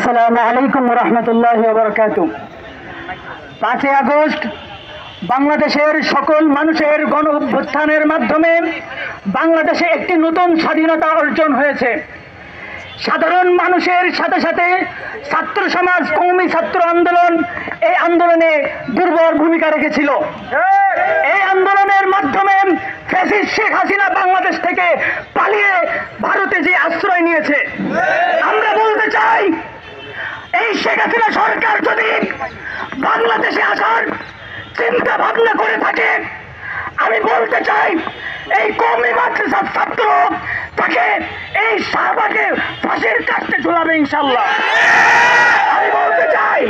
আসসালামু আলাইকুম ওয়া রাহমাতুল্লাহি ওয়া বারাকাতুহু। 5 আগস্ট বাংলাদেশের সকল মানুষের গণ অভ্যুত্থানের মাধ্যমে বাংলাদেশে একটি নতুন স্বাধীনতা অর্জন হয়েছে। সাধারণ মানুষের সাথে সাথে ছাত্র সমাজ, কওমি ছাত্র আন্দোলন এই আন্দোলনে দুর্বল ভূমিকা রেখেছিল। এই আন্দোলনের মাধ্যমে ফ্যাসিস্ট শেখ হাসিনা বাংলাদেশ থেকে পালিয়ে ভারতে যে আশ্রয় নিয়েছে, আমরা বলতে চাই এই শেখ হাসিনা সরকার যদি বাংলাদেশে আসার চিন্তা ভাবনা করে থাকে, আমি বলতে চাই এই কওমি মাদ্রাসার ছাত্র তাকে এই শাহবাগে ফাঁসির কাস্টে ঝুলাবে ইনশাআল্লাহ। আমি বলতে চাই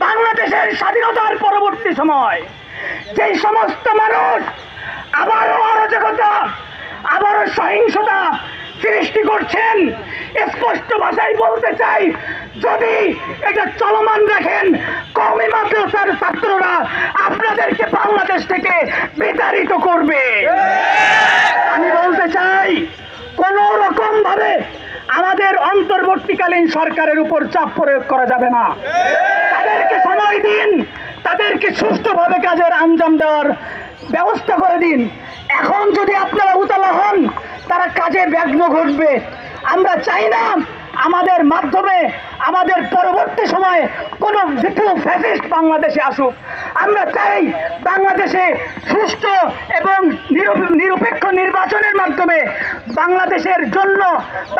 বাংলাদেশের স্বাধীনতার পরবর্তী সময় যেই সমস্ত মানুষ আবারও অরাজকতা, আবারও সহিংসতা সৃষ্টি করছেন, স্পষ্ট ভাষায় বলতে চাই যদি এটা চলমান রাখেন, কওমি মাদ্রাসার ছাত্ররা আপনাদেরকে বাংলাদেশ থেকে বিতাড়িত করবে। আমি বলতে চাই কোন রকম ভাবে আমাদের অন্তর্বর্তীকালীন সরকারের উপর চাপ প্রয়োগ করা যাবে না। তাদেরকে সময় দিন, তাদেরকে সুষ্ঠুভাবে কাজের আঞ্জাম দেওয়ার ব্যবস্থা করে দিন। এখন যদি আপনারা উতলা হন, তারা কাজে বিঘ্ন ঘটবে। আমরা চাই না আমাদের মাধ্যমে আমাদের পরবর্তী সময়ে কোনো দ্বিতীয় ফ্যাসিস্ট বাংলাদেশে আসুক। আমরা চাই বাংলাদেশে সুষ্ঠু এবং নিরপেক্ষ নির্বাচনের মাধ্যমে বাংলাদেশের জন্য,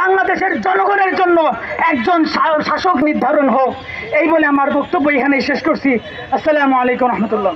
বাংলাদেশের জনগণের জন্য একজন শাসক নির্ধারণ হোক। এই বলে আমার বক্তব্য এখানেই শেষ করছি। আসসালামু আলাইকুম রহমতুল্লাহ।